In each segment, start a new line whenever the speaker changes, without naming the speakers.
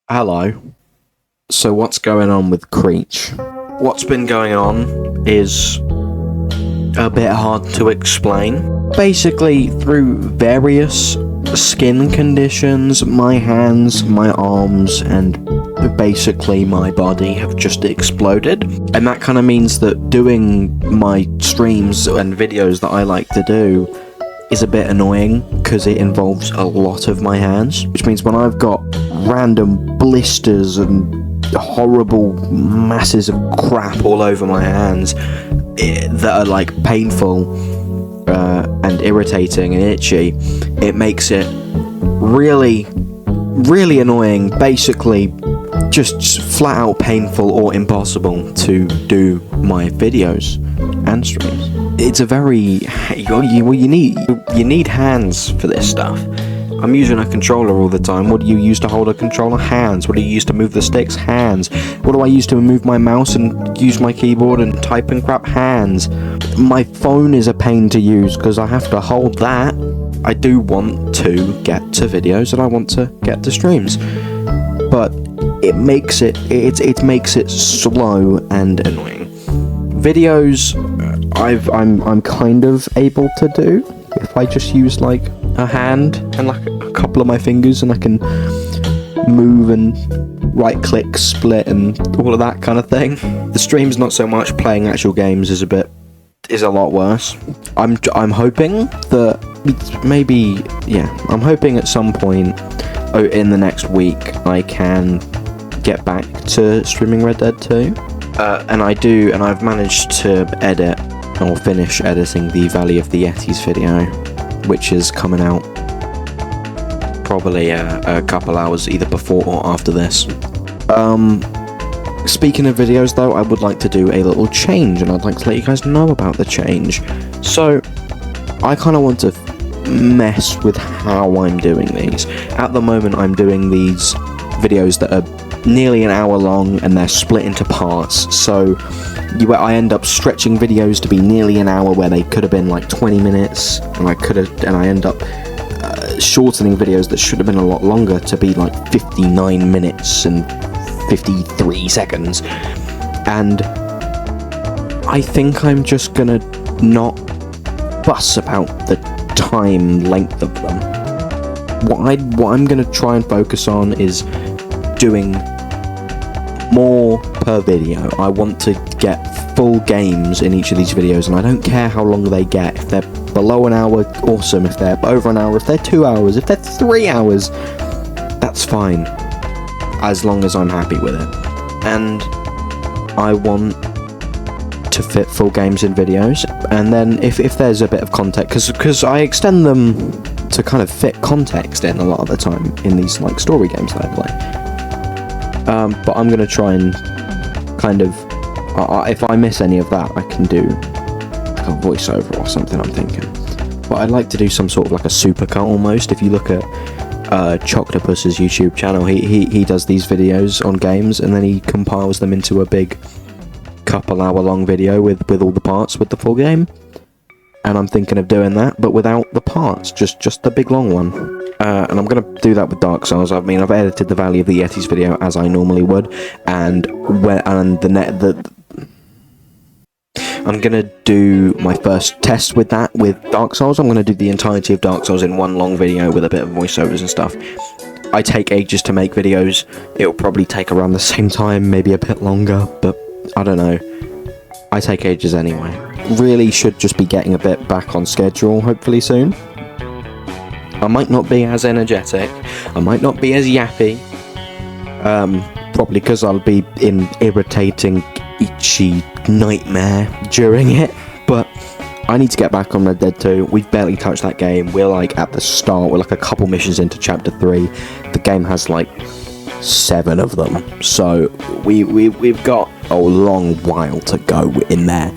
Hello. So what's going on with creatch? What's been going on is a bit hard to explain. Basically, through various skin conditions, my hands, my arms, and basically my body have just exploded. And that kind of means that doing my streams and videos that I like to do is a bit annoying because it involves a lot of my hands, which means when I've got random blisters and horrible masses of crap all over my hands that are like painful and irritating and itchy, it makes it really annoying, basically just flat out painful or impossible to do my videos and streams. It's a very you need hands for this stuff. I'm using a controller all the time. What do you use to hold a controller? Hands. What do you use to move the sticks? Hands. What do I use to move my mouse and use my keyboard and type and crap? Hands. My phone is a pain to use because I have to hold that. I do want to get to videos and I want to get to streams, but it makes it slow and annoying. Videos, I'm kind of able to do if I just use like a hand and like a couple of my fingers, and I can move and right click, split, and all of that kind of thing. The stream's not so much. Playing actual games is a lot worse. I'm hoping that maybe, I'm hoping at some point in the next week I can get back to streaming Red Dead 2. And I've managed to edit or finish editing the Valley of the Yetis video, which is coming out probably a couple hours either before or after this. Speaking of videos though, I would like to do a little change, and I'd like to let you guys know about the change. So, I kind of want to mess with how I'm doing these. At the moment, I'm doing these videos that are nearly an hour long and they're split into parts, so I end up stretching videos to be nearly an hour where they could have been like 20 minutes, and I end up shortening videos that should have been a lot longer to be like 59 minutes and 53 seconds, and I think I'm just gonna not fuss about the time length of them. What I'm gonna try and focus on is doing more per video. I want to get full games in each of these videos, and I don't care how long they get. If they're below an hour, awesome. If they're over an hour, if they're 2 hours, if they're 3 hours, that's fine, as long as I'm happy with it. And I want to fit full games in videos, and then if there's a bit of context, because I extend them to kind of fit context in a lot of the time in these like story games that I play. But I'm going to try and kind of, if I miss any of that, I can do like a voiceover or something, I'm thinking. But I'd like to do some sort of like a supercut almost. If you look at Choctopus's YouTube channel, he does these videos on games, and then he compiles them into a big couple hour long video with all the parts with the full game. And I'm thinking of doing that, but without the parts, just the big long one. And I'm going to do that with Dark Souls. I've edited the Valley of the Yetis video as I normally would, and I'm going to do my first test with that with Dark Souls. I'm going to do the entirety of Dark Souls in one long video with a bit of voiceovers and stuff. I take ages to make videos. It'll probably take around the same time, maybe a bit longer, but I don't know. I take ages anyway. Really should just be getting a bit back on schedule, hopefully soon. I might not be as energetic, I might not be as yappy, probably because I'll be in irritating, itchy nightmare during it, but I need to get back on Red Dead 2. We've barely touched that game. We're like at the start, we're like a couple missions into chapter 3. The game has like 7 of them, so we've got a long while to go in there,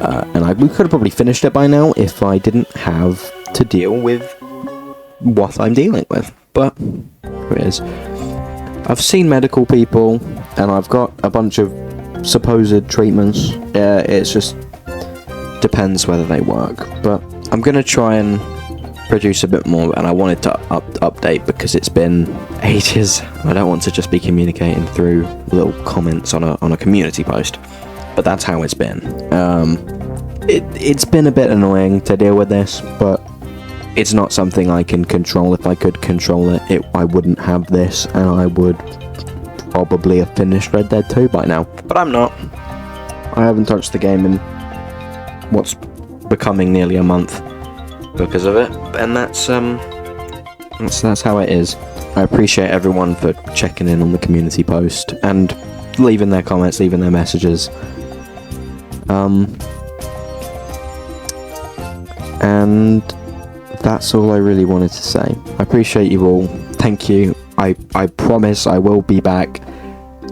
and we could have probably finished it by now if I didn't have to deal with what I'm dealing with. But here it is. I've seen medical people, and I've got a bunch of supposed treatments. It's just depends whether they work, but I'm gonna try and produce a bit more, and I wanted to update because it's been ages. I don't want to just be communicating through little comments on a community post, but that's how it's been. It's been a bit annoying to deal with this, but it's not something I can control. If I could control it, I wouldn't have this, and I would probably have finished Red Dead 2 by now. But I'm not. I haven't touched the game in what's becoming nearly a month because of it, and that's how it is. I appreciate everyone for checking in on the community post and leaving their comments, leaving their messages. And that's all I really wanted to say. I appreciate you all. Thank you. I promise I will be back,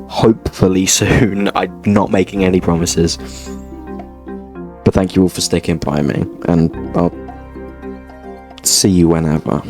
hopefully soon. I'm not making any promises. But thank you all for sticking by me, and I'll see you whenever.